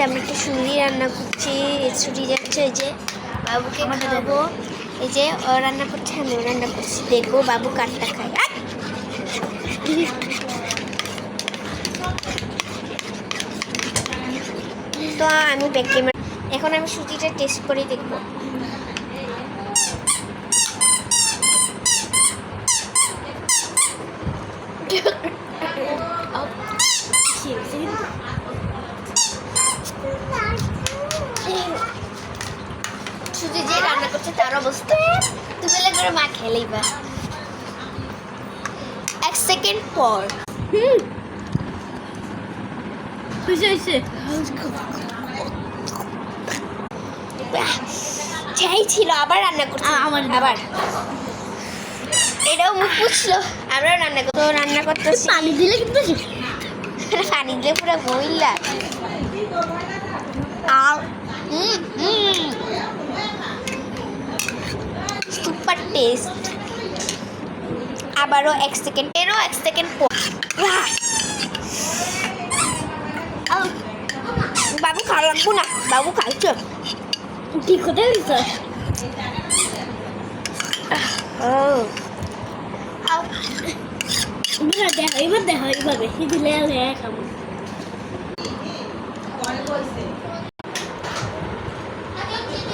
আমি একটু সুরি রান্না করছি, ছুটি যাচ্ছে। ওই যে বাবুকে খাওয়াবো, এই যে ও রান্না করছে, আমিও রান্না করছি, দেখবো বাবু কাঠটা খায়। তো আমি ব্যাক ক্যামেরা, এখন আমি সুজিটা টেস্ট করে দেখবো। সুজি যে রান্না করছে তার অবস্থা দুবেলা করে মা খেলেই বা। 1 সেকেন্ড পর যাই ছিল আবার রান্না করছে আমার, আবার এটাও মুখ পুছলো, আমরাও রান্না করতে রান্না করতেছি। পানি দিলে কিন্তু পানি দিলে পুরো বইলা। Super test. আবারও 1 সেকেন্ড, এরও 1 সেকেন্ড পর। বাবু খাওয়া লাগবো না, বাবু খাইছো ঠিক হতে হয়েছে। এবার দেখো, এবার বেশি দিলে খাবো।